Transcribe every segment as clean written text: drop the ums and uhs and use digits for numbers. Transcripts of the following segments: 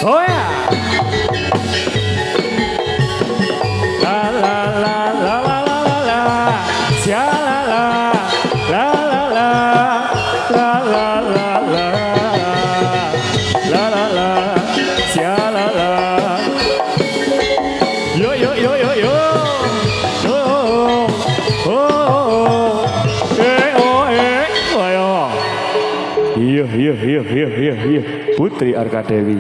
Oh ya. La la la la la la la la. Sia la la la la la la la la la la la la sia la la. Yo yo yo yo yo. Oh oh oh. Oh yo. Iya. Putri Arkadewi.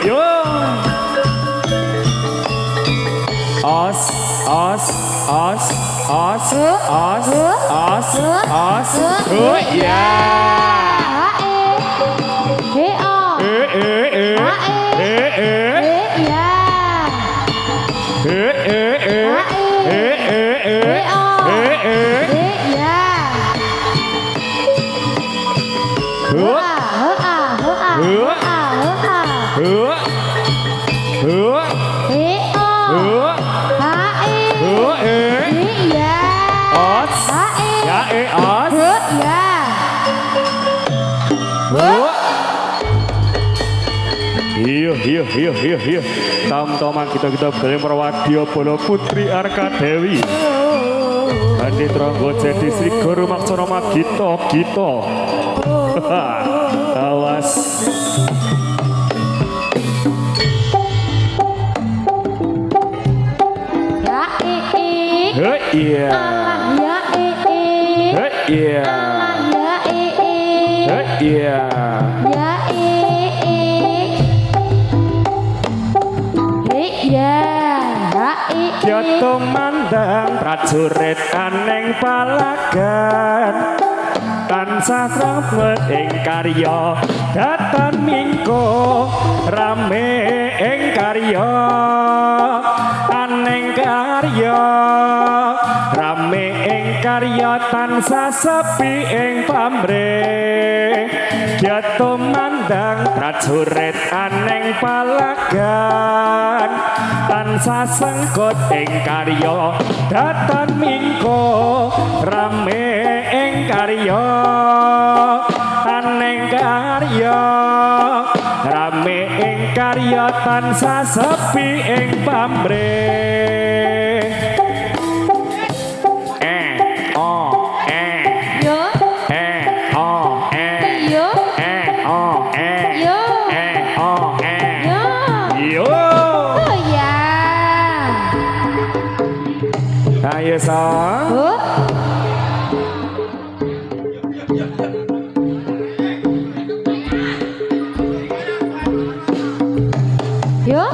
Yo. Os. Oh ya. Iya. Tam-taman kita beli merwadio bola Putri Arkadewi. Andi Tronggo jadi Sri Guru Maksana Magito. Awas. Iya. Kyoto mandang prajurit aneng palagan tansah sambet ing karya datan mingko rame ing karya aneng karya rame ing karya tansah sepi ing pamrih kyoto mandang prajurit aneng palagan tansah sengkut ing karya datan mingko rame ing karya aneng karya rame ing karya tansah sepi ing pamrih ayo song. Yo.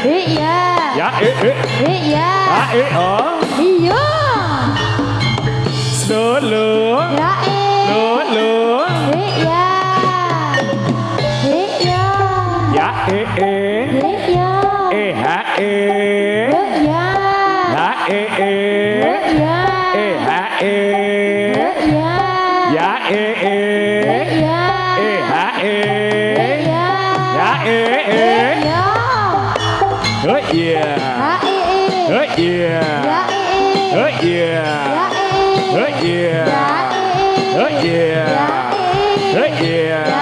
Iya. Iya. Dulu. Dulu. Iya. Ya Iya. ha Iya. ha Iya. ha Iya. ya Iya. ha ya oh yeah oh yeah oh yeah oh yeah oh yeah oh yeah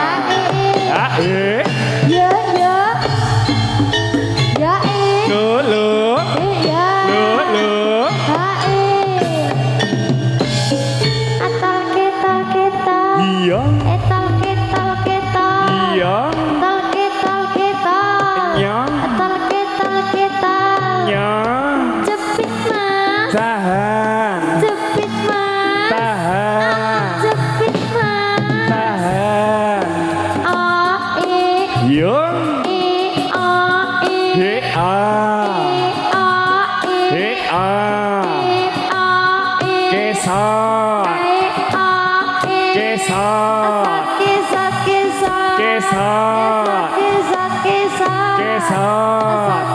Gung. He a. He a. Kesot. Kesot. Kesot. Kesot. Kesot.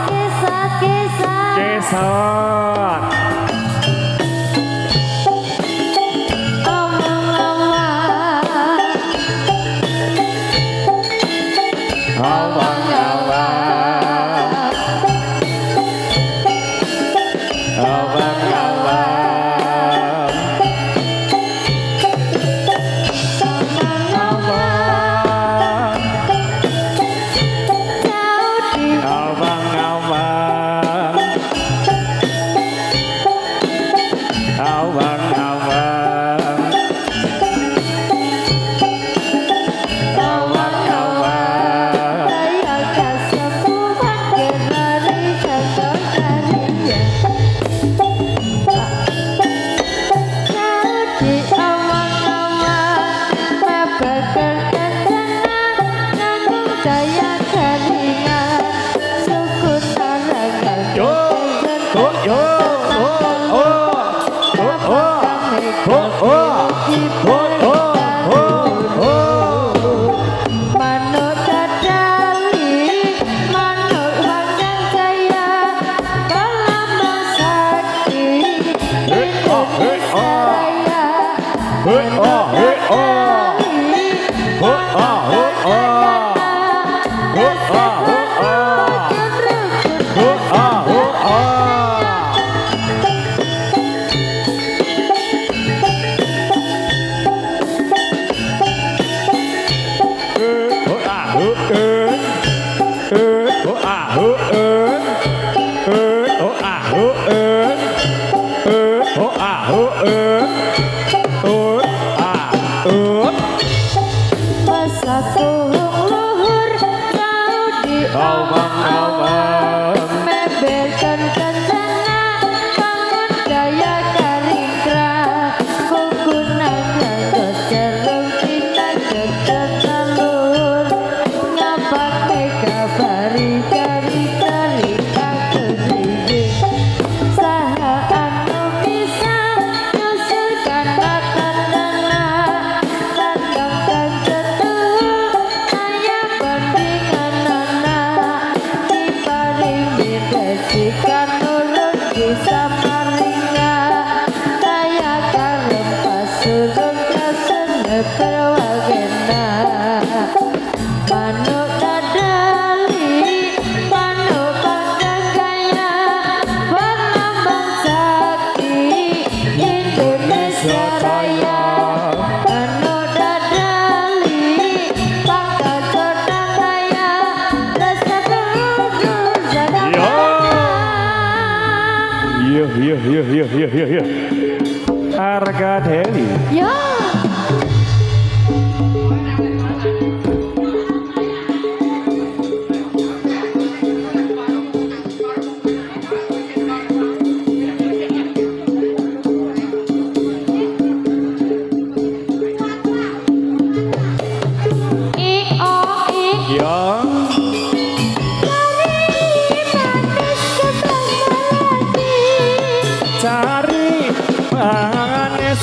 Harga Deli. Ya.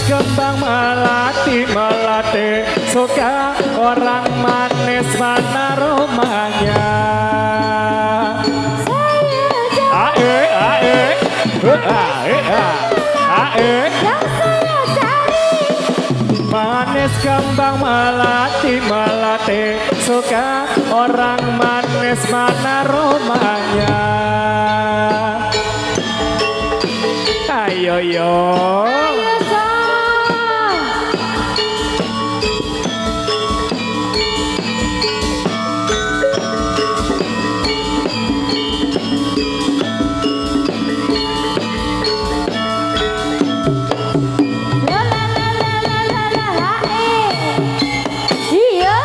Kembang melati melati suka orang manis mana rumahnya ae ae ae ae Yang saya cari manis kembang melati melati suka orang manis mana rumahnya ayo yo. Iya.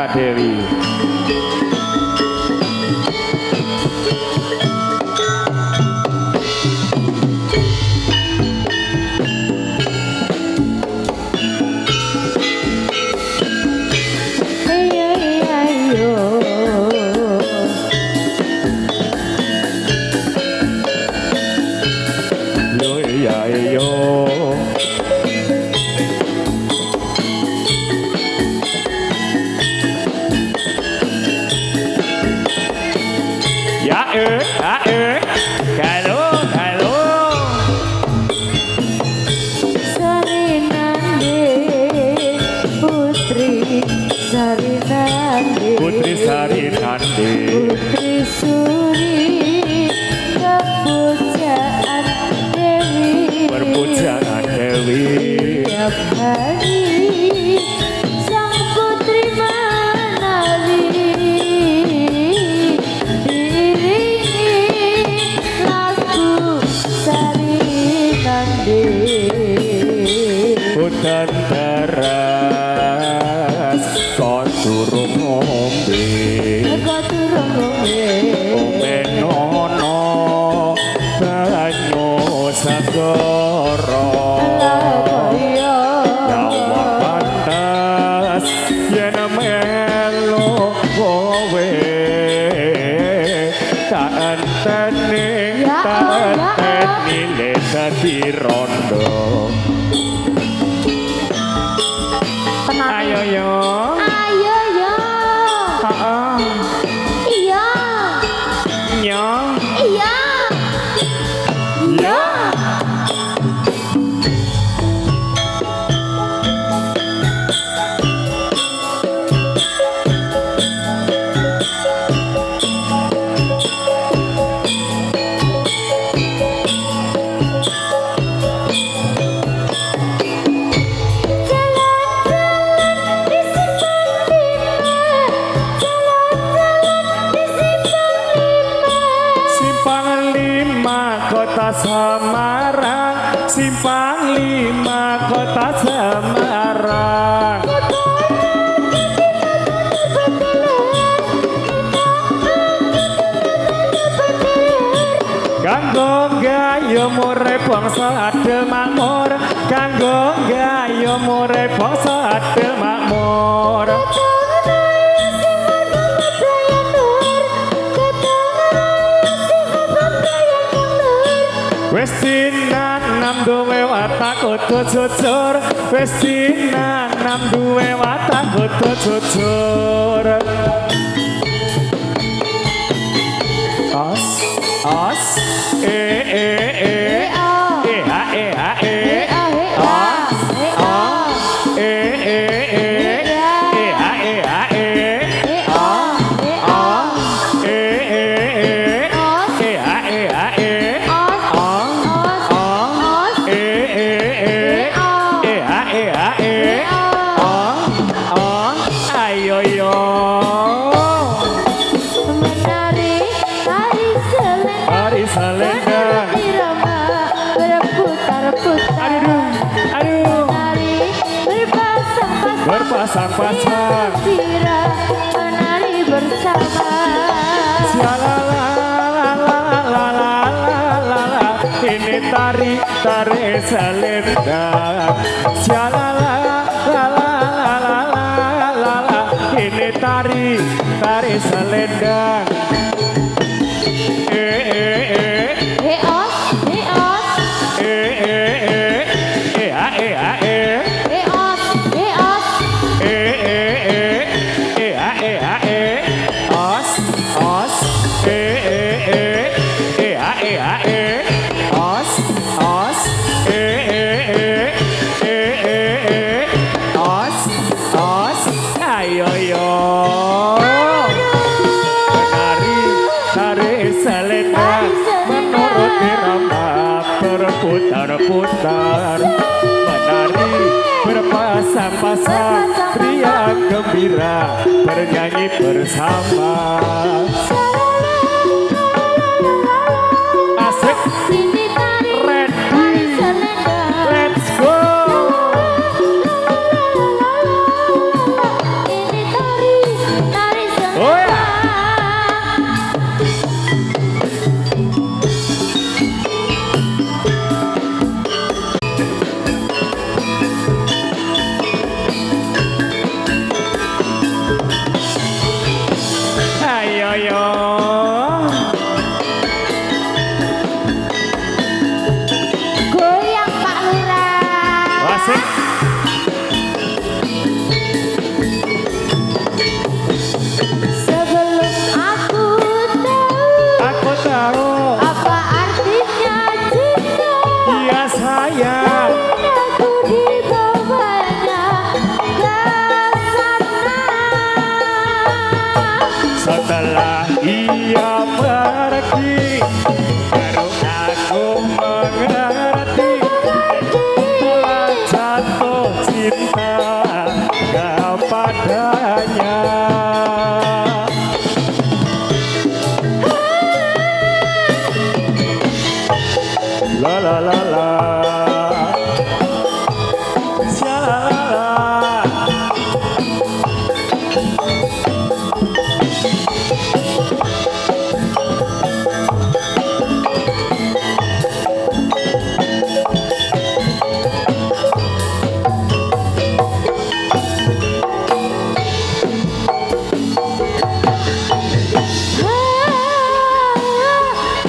Kak Dewi. Putri Sari Nandi, Putri Suri, Kepujaan Dewi, Perpujaan Dewi. Tiap hari sang putri menari, diiringi lagu Sari Nandi. Hutan teras, kau turun ngombe. Kau turun ngombe. Omenono, banyu sagara. Nyawa pantas, yen melu kowe. Tak enteni, le dadi rondo. Ayo yo. Ayo yo. Iya. Nyong. Iya. Iya. Semarang, Simpang 5 Kota Semarang. Kanggo gayo murai bangsa adil makmur, kanggo gayo murai bangsa adil makmur. Wes tinanam duwe watak kudu jujur, wes tinanam duwe watak kudu jujur. Os, os, berpasang-pasang menari bersama. Sialala, ini tari selendang. Sialala, ini tari selendang. Putar-putar menari berpasang-pasang, riang gembira bernyanyi bersama. Asik, ready, let's go. Ini tari ayo. Goyang Pak Lurah. Wasik. Sebelum aku tahu apa artinya cinta, Iya sayang. aku dibawanya ke sana. Setelah ia pergi, baru aku mengerti telah jatuh cinta kepadanya. La la la la, sha la la la.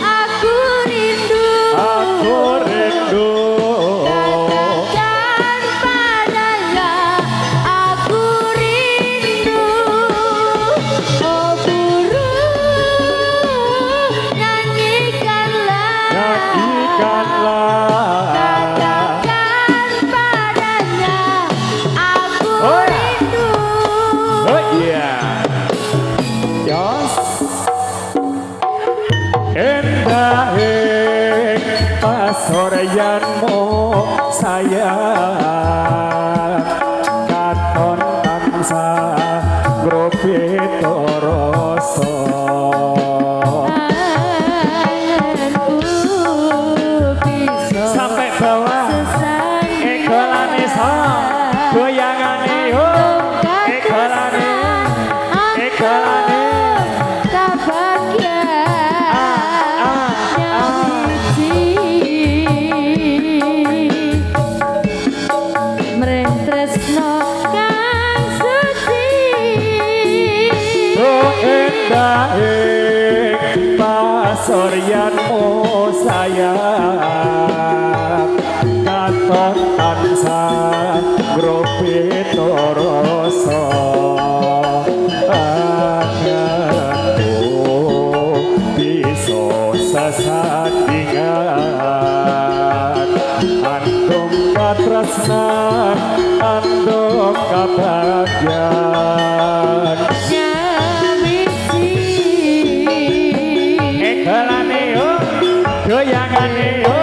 Aku rindu Aku rindu katakan padanya, aku rindu. Oh burung nyanyikanlah, katakan padanya, aku Oh, ya. rindu. Oh iya, Yos. Endah pasoryanmu sayang, katon tansah grobito rasa. Sampai bawah, ekolane so, goyangane yo, ekolane. Endah pasoryanmu sayang, katon tansah grobito rasa. Anganku bisa sesandingan, andung katresnan, andung kebahagiaan. Ekolane yo, goyangane yo,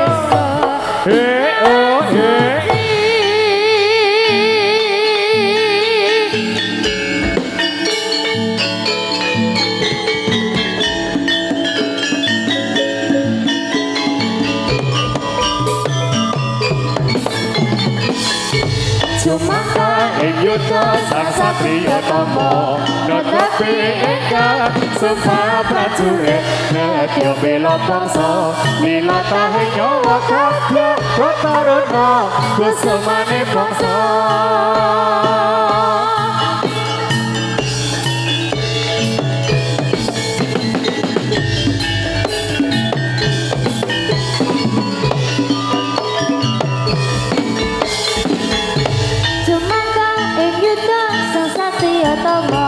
oh Sumangga ing yuda sang satriya tama, netepi ingkang sumpah prajurit, nedya bela bangsa, nilatahing nyawa kadya, kotaruna kusumane bangsa. Sumangga ing yuda sang satriya tama,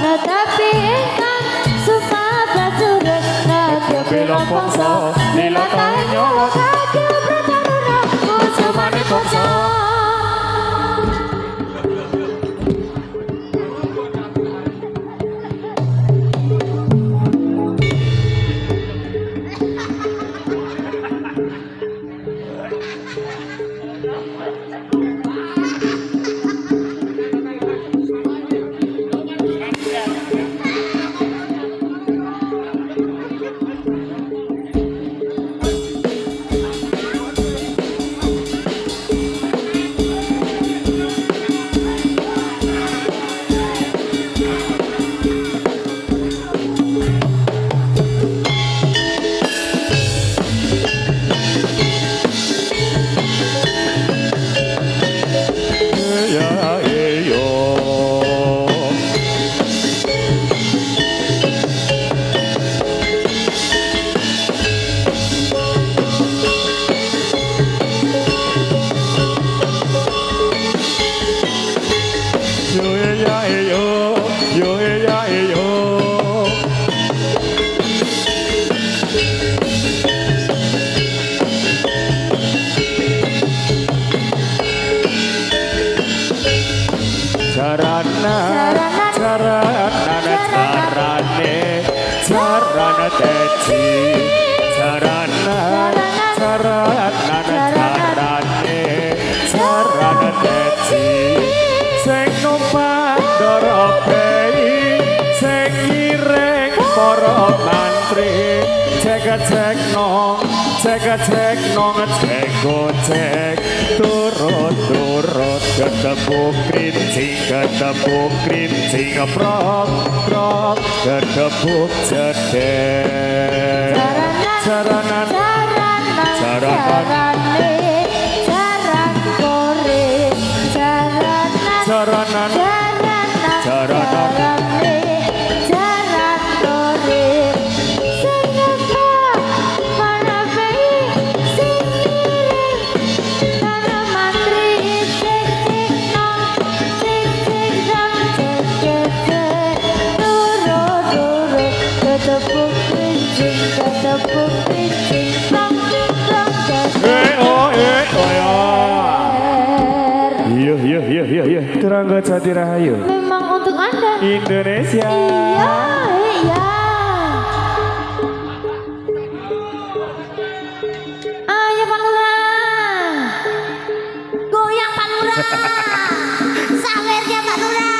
netepi ingkang sumpah prajurit, nedya bela bangsa, nilatahing nyawa kadya, kotaruna kusumane bangsa. Sarana teci Sarana Sarana Sarane Sarana teci Sing numpak dorope Sing ireng para mantri Cek nong cek gocek turut ketepuk krincing prok ketepuk jedek Saranan Saranan Saran kore Saranan Saranan Saran kore Sengapa manapai singiring Tana mantri cek nong cek dong cek turut ketepuk krincing bang Iya Terangga Jati Rahayu memang untuk Anda Indonesia iya ayo Pak Lurah goyang Pak Lurah sawernya Pak Lurah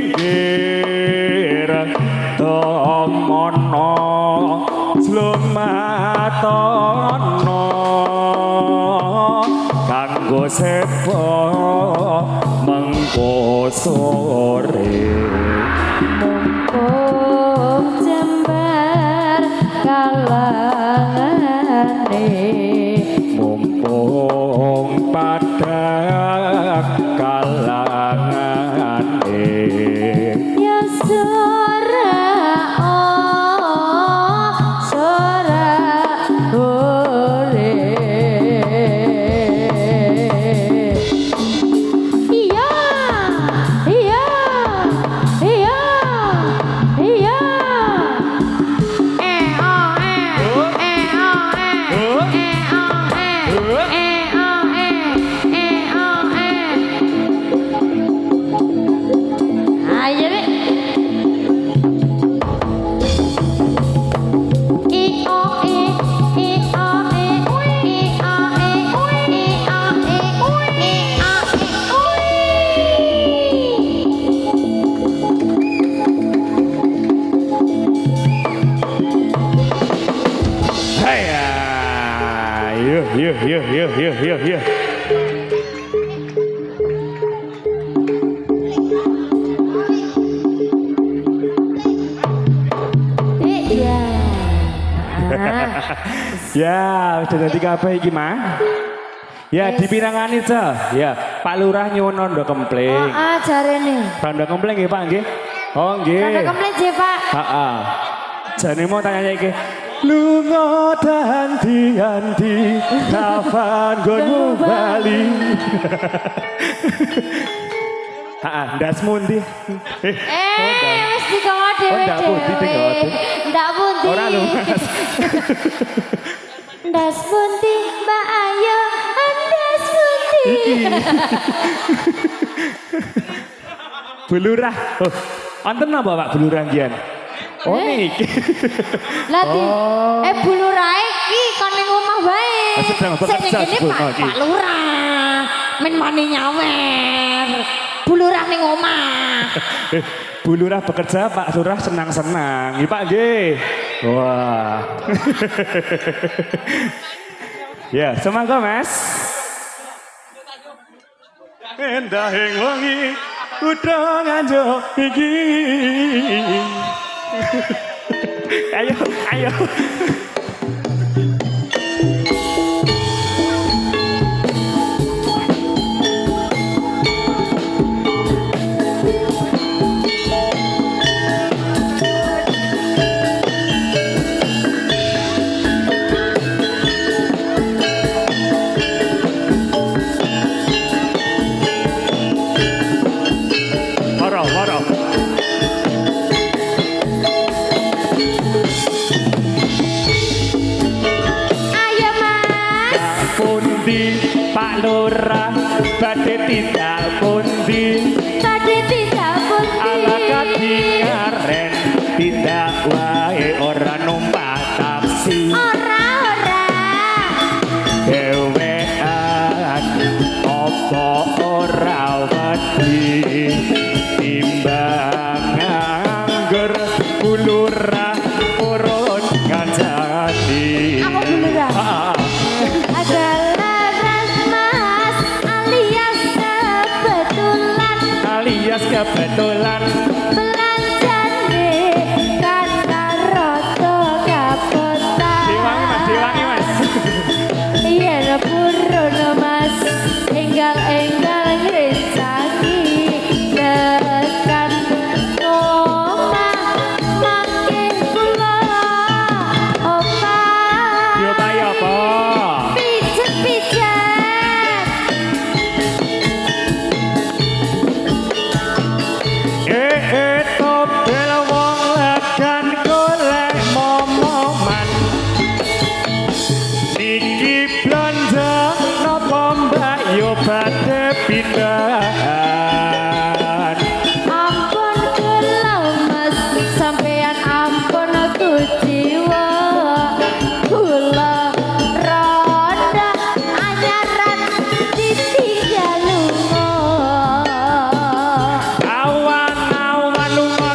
pinggir tomono slumatono kanggo sepo mengko sore mumpung jembar kalangane mumpung padang kalangane ya sora sora ore iya iya iya iya Yuk. Ya, udah nanti kabeh iki, Mah. Ya, dipirangani, Cah. Ya, Pak Lurah nyuwun rondo kempling. jarene. Rondo kempling nggih, Pak, nggih. Oh, nggih. Rondo kempling nggih, Pak. Heeh. Jane mau tanya iki. Lunga danti-anti kapan gonmu bali. Ndas mundi. Wis dikowo dhewe. Ndak pundi dikowo. Ndak pundi. Ora lho, Mas. Ndas pundi, Mbak Ayu. Ndas pundi. Bulurah. Oh, wonten napa Pak Bulurah ngian? Oh niki. Lah Bu Lurah iki kon ning omah wae. Sedang bekerja Pak Lurah. Men mani nyawer. Bu Lurah ning omah. Bu Lurah bekerja, Pak Lurah senang-senang. Iya Pak G. Wah. Ya, semoga Mas. Endah yang wangi, udah nganjo iki. Ayo, ayo. Warah. Ayo Mas. Pundi Pak Lurah badhe tindak pundi Tadi tidak pundi. ala kadingaren tindak wae ora numpak taksi Ora. dhewean apa ora wedi timbang angger Bu Lurah urut ngancani. Aku beneran. Adalah Mas alias kebetulan belanjane kata roto kapotan. diwangi mas Iya purun Mas enggal ngresaki tekan omah makin kula opa yo bayi apa pijet topel wong lekan golek momoman niki blonjo napa mbak yo badhe pindahan. ampun kula Mas sampeyan ampun aku jiwa kula roda anyaran ditinggal lunga Awan lunga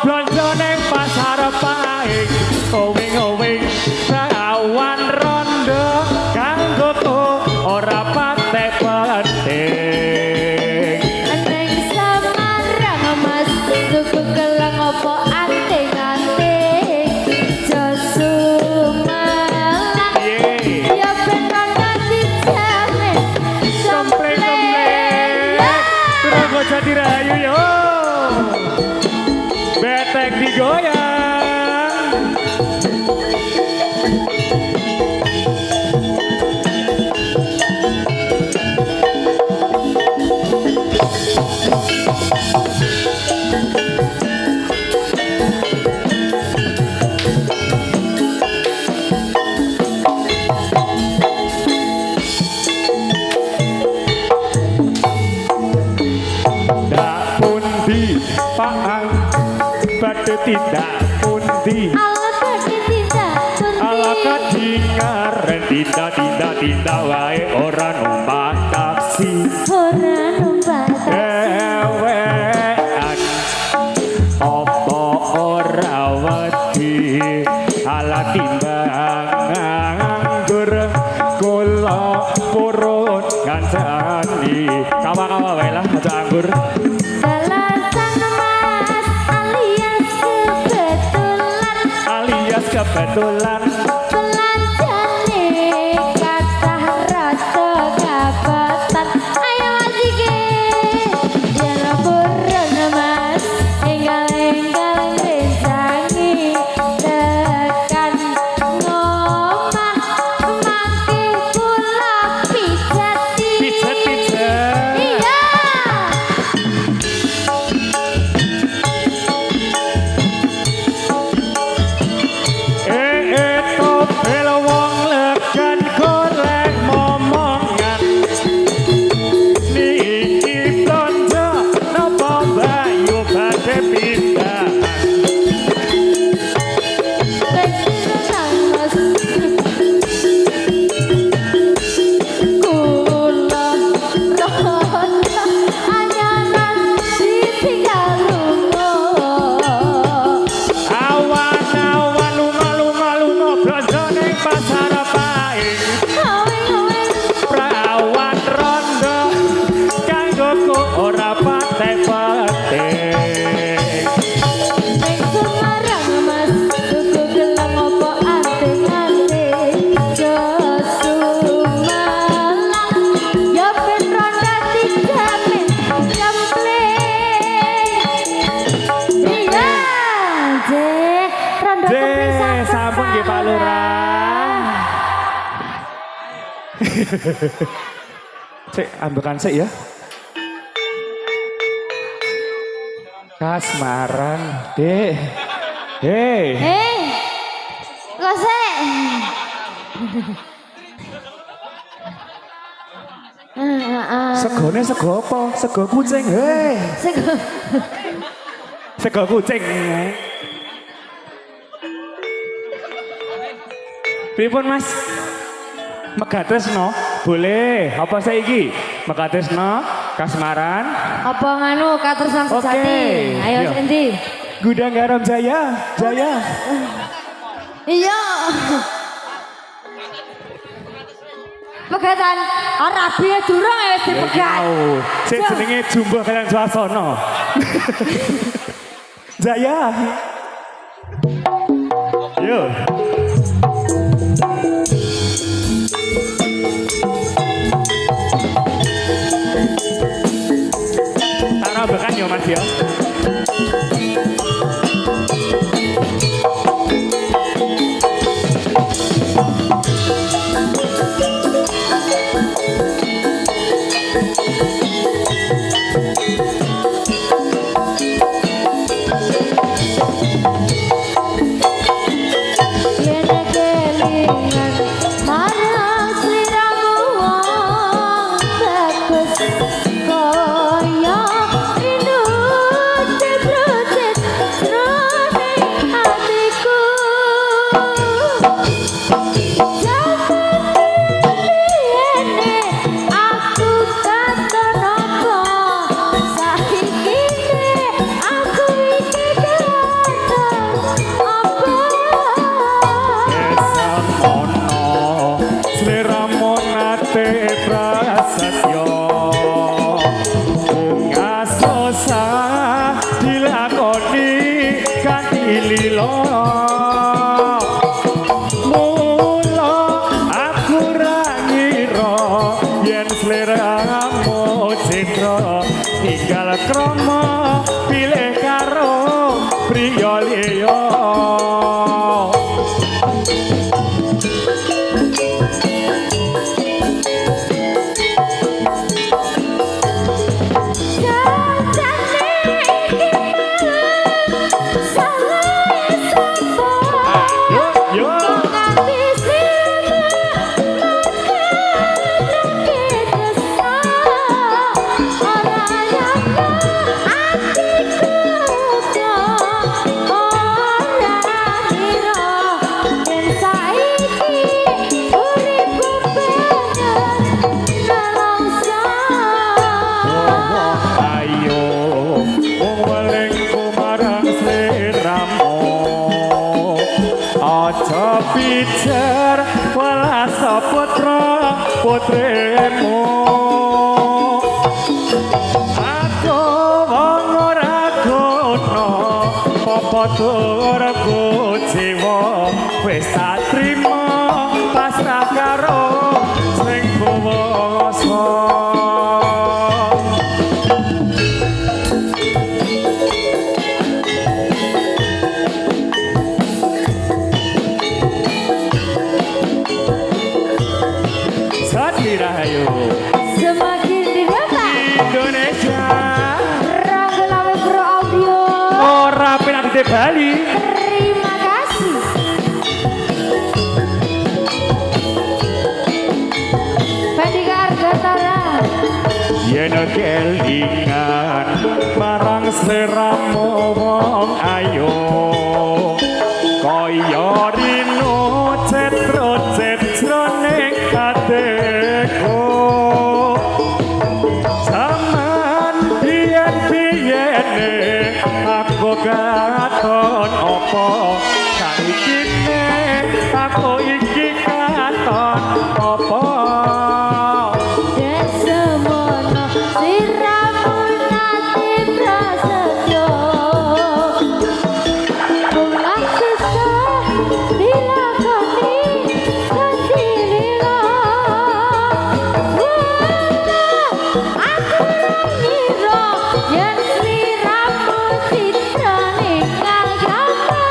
blonjo ning pasar paing owing awan rondo kanggo ora patek penting. Neng Semarang Mas tuku gelang opo anting-anting Josumalang Piye? ya ben mangkat dijamin Komplek Tunggu jadi rayu yo betek digoyang. Dak pundi Pak badhe tindak pundi ala badhe tindak ala pundi kadingaren tindak wae ora numpak taksi ora numpak ewean apa ora wedi ala timbang anggur kula purun kancani kawa-kawa wae lah aja anggur. balasan Mas alias kebetulan belanjane kathah rada kapotan. Ayo Mas iki yen purun Mas enggal ngrejangi tekan ngomah mangke kula pijati Pijet iya to Jeh, rondo kepisan. Sampun nggih Pak Lurah. Cek ambekan sik ya. Kasmaran, Dek. Hei. Kok sik? Segone sego apa? Sego kucing. Hei. Sego kucing. Pripun Mas? Megatresno? Boleh. Apa saiki? Megatresno, kasmaran. Apa nganu katresnan sejati? Ayo Iya. endi? Gudang Garam Jaya. Iya. Pegatan Arabi durung wis dipegat. Sing jenenge Jumbo kalian Swasana. Jaya. Yo. Bekan ya Mas ya. Kromo pilih karo priya liya. Pijar walasa putra putrimu. Aku wong ora kono apa turku jiwa wis tak trima pasrah karo sing kuwasa. Rahayu semakin dewasa Indonesia Ranggelawe Pro Audio ora penat di Bali. Terima kasih. Pandika Argatara Yen kelingan marang sliramu wong ayo kaya rino cetro-cetrone kateku zaman biyen-biyene aku katon apa saiki aku iki katon apa. Desemono siramu nate prasetyo bunga susah dilakoni ganti lila aku ngira yen sliramu citrane kang gampang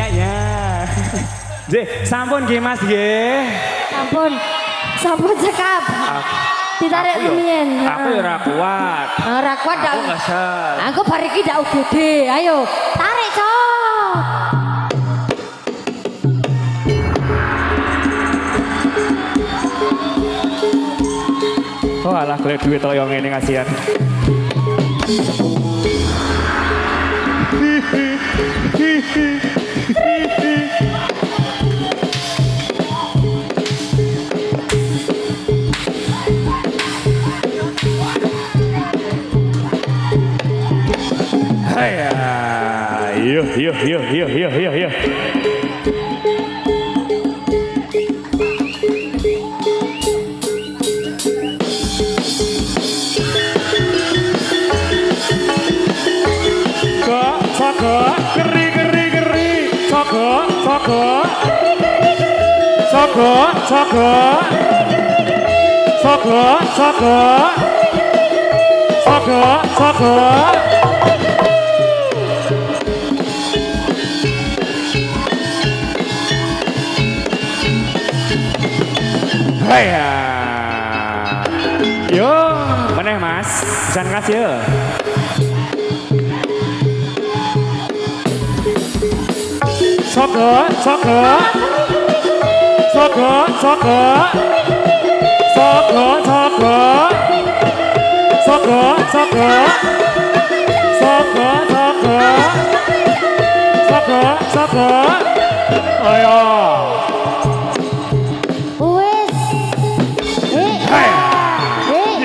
Ya. Nggih, sampun nggih Mas nggih. Sampun cekap. Ditarik rumiyin. Aku ya ora kuat. Ora kuat dak. Aku kesel. Aku bar iki ndak UGD. Ayo, tarik, Cok. Oh alah golek duit toyo ngene kasihan. Haya, yuk. Sogo, geri. Sogo. Haya. Yo, meneh Mas. Pisan kas yo. Sogo. Ayo. Wis.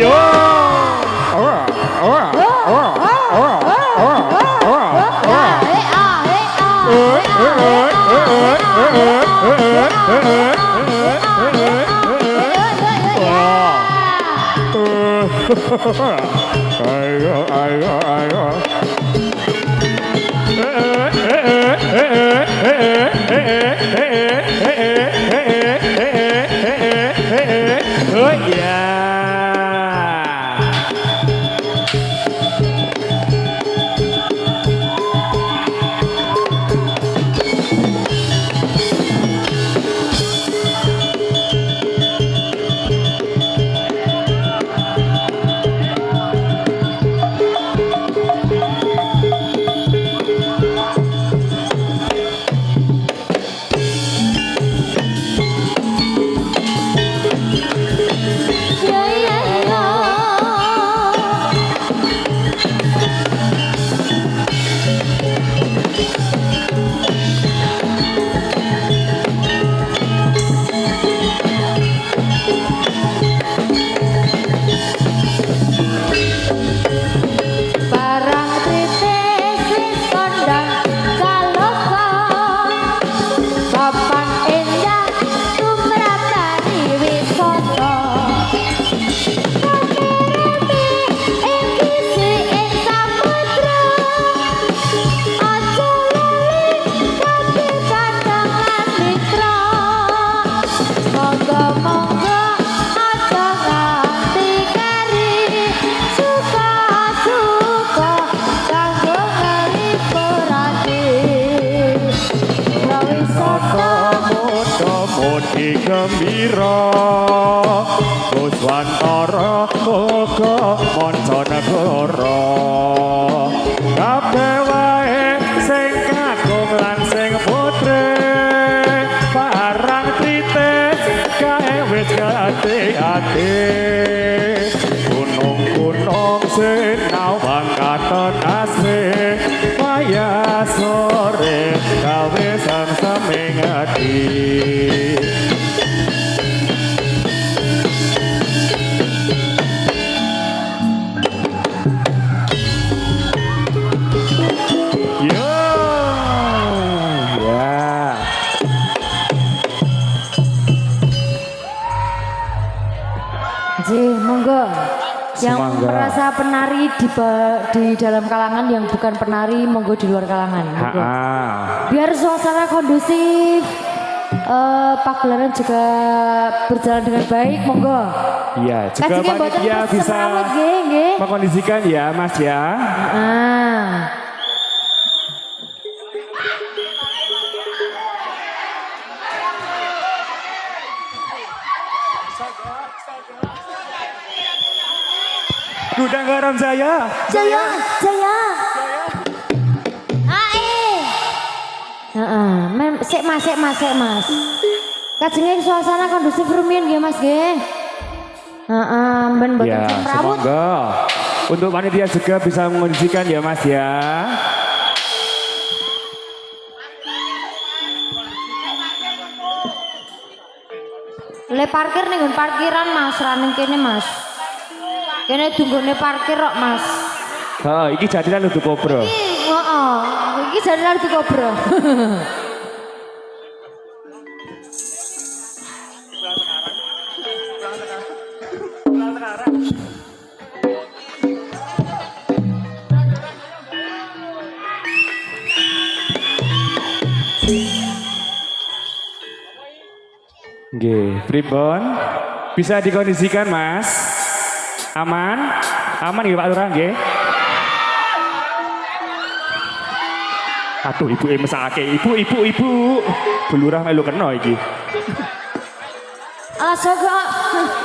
Yo. Oh yeah. gembira Guswantara muga manca negara kabeh wae sing kakung lan sing putri parang tritis kae wis ati-ati gunung-gunung sinau katon asih maya sore gawe sam-saming ati. Monggo yang merasa penari di dalam kalangan yang bukan penari monggo di luar kalangan monggo. Biar suasana kondusif pagelaran juga berjalan dengan baik monggo. Iya juga panitia bisa mengkondisikan ya Mas ya. Gudang Garam Jaya. Jaya. Sik mas. Kajenging suasana kondusif rumiyin nggih Mas nggih. Ben boten Ya, semrawut. semoga untuk panitia juga bisa mengondisikan ya Mas ya. Le parkir ning nggon parkiran Mas, raning kene Mas. Kene dunggone parkir kok Mas. Iki jadilan untuk kobro. Heeh, iki jadilan untuk kobro. Nggih, pripun? Bisa dikondisikan, Mas? Aman? Aman nggih Pak Lurah nggih? Aduh, ibu mesake. Ibu. Belurah melu kena iki. Asaga.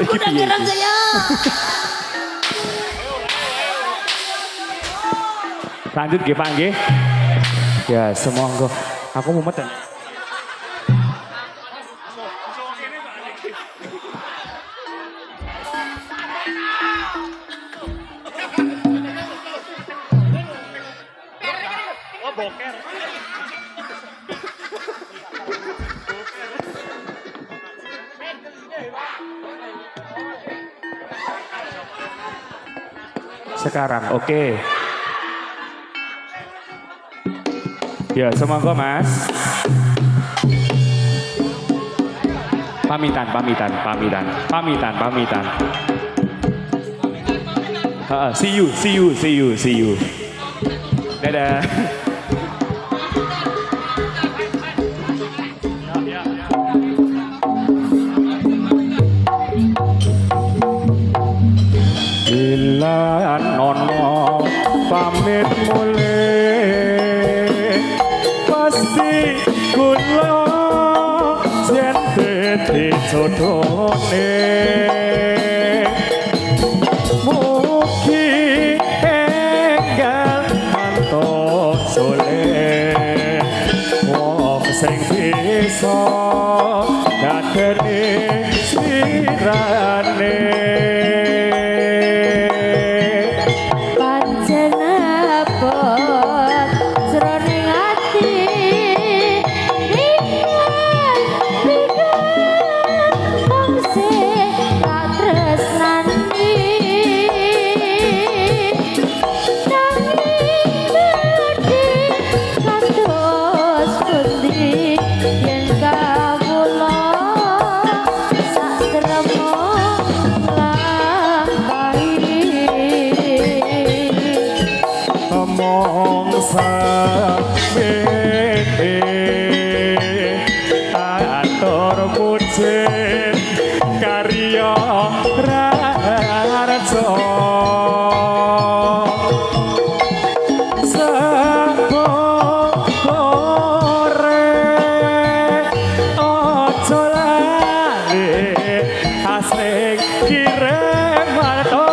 Iki Udah piye kirim iki? saya. Lanjut nggih Pak nggih. Ya, semoga aku mumet. Sekarang, oke. Ya, semoga Mas. Pamitan. See you. Dadah. Bila nono pamit mulai pasti kula yen dadi jodhone mugi enggal mantuk soleh wong sing bisa dadeni sirane. Atur puji karya rarjo sepore ojo lali asik kirim marto.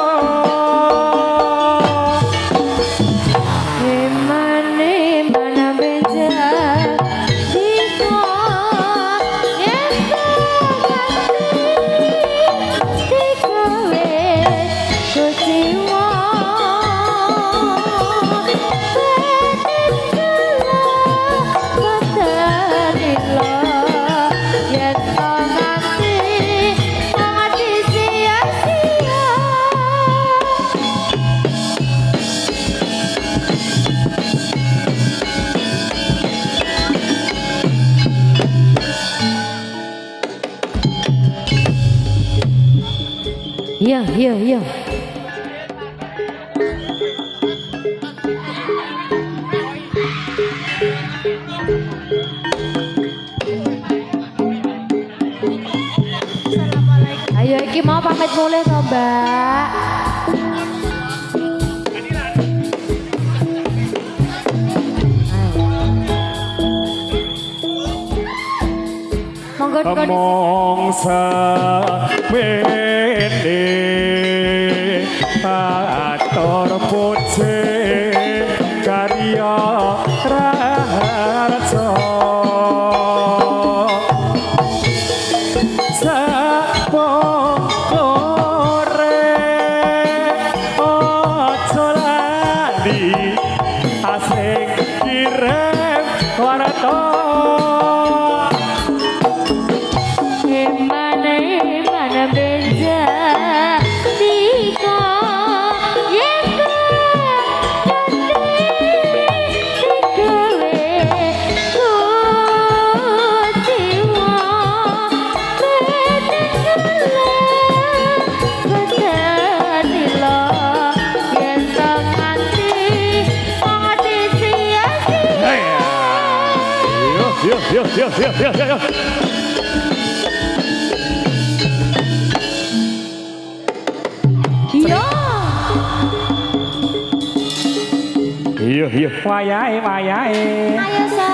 Iya. Ayo iki mau pamit mulai to, Mbak. Monggo mongsa wene poceng karya raharjo sapokore ojo lali asing kirim warta Mana beja tika yeka dikewe ku jiwa betadila yen nganti audisi yo Iya, wayahe. Ayo sa.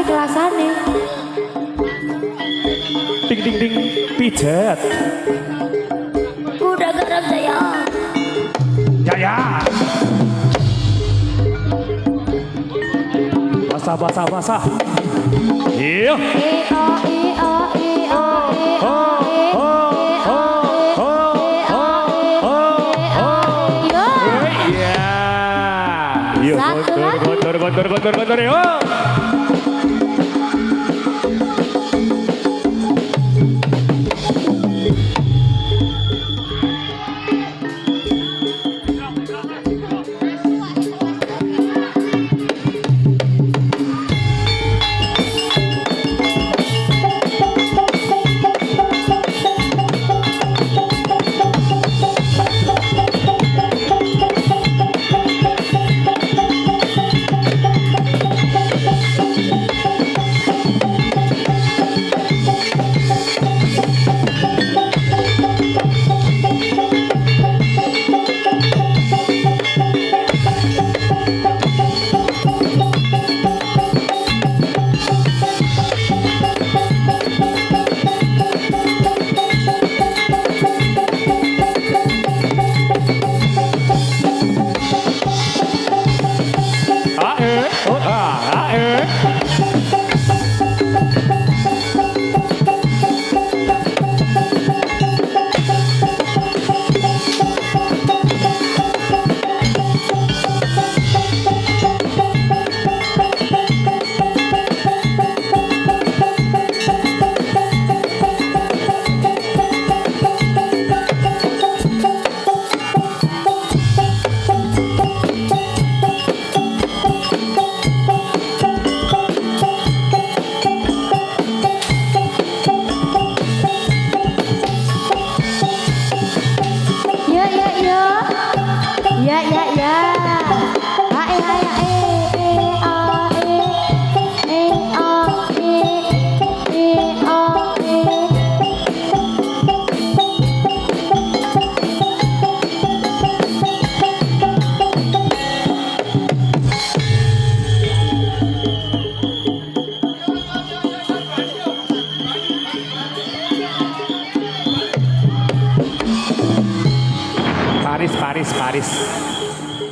Kelasane. Ding pijat. Udah garam saya. Jaya. Basah. Iya. Kotor yo.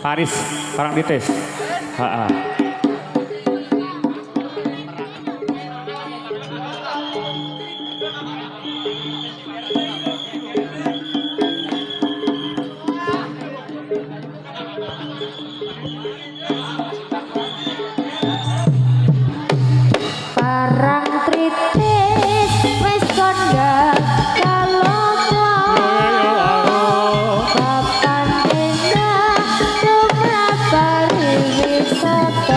Paris, orang dites. Parang tritis wis kondang papan indah tumrap pariwisata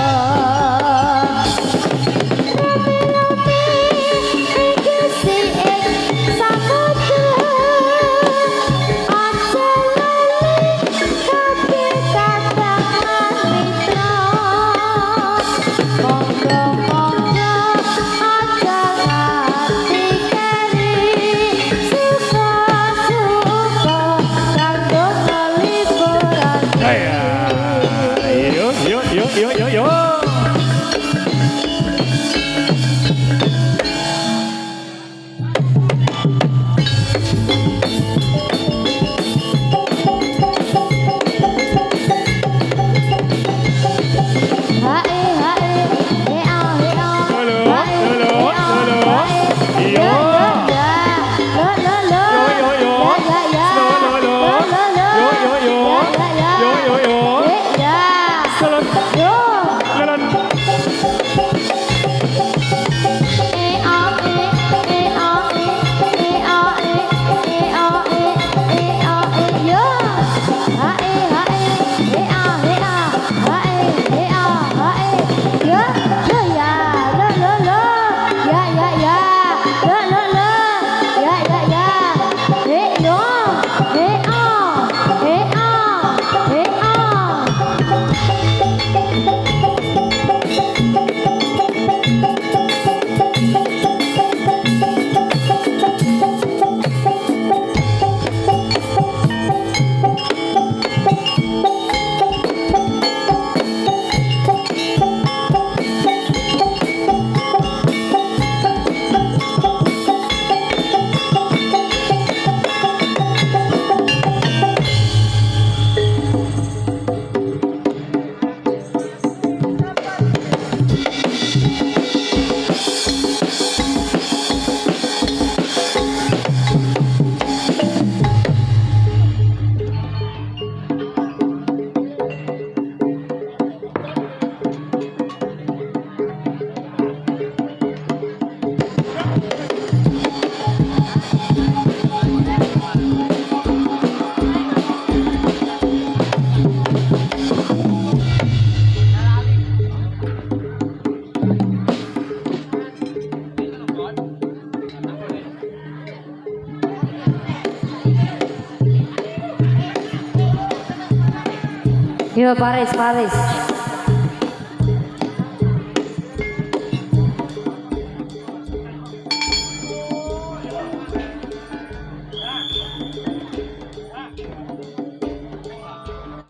Yo Paris.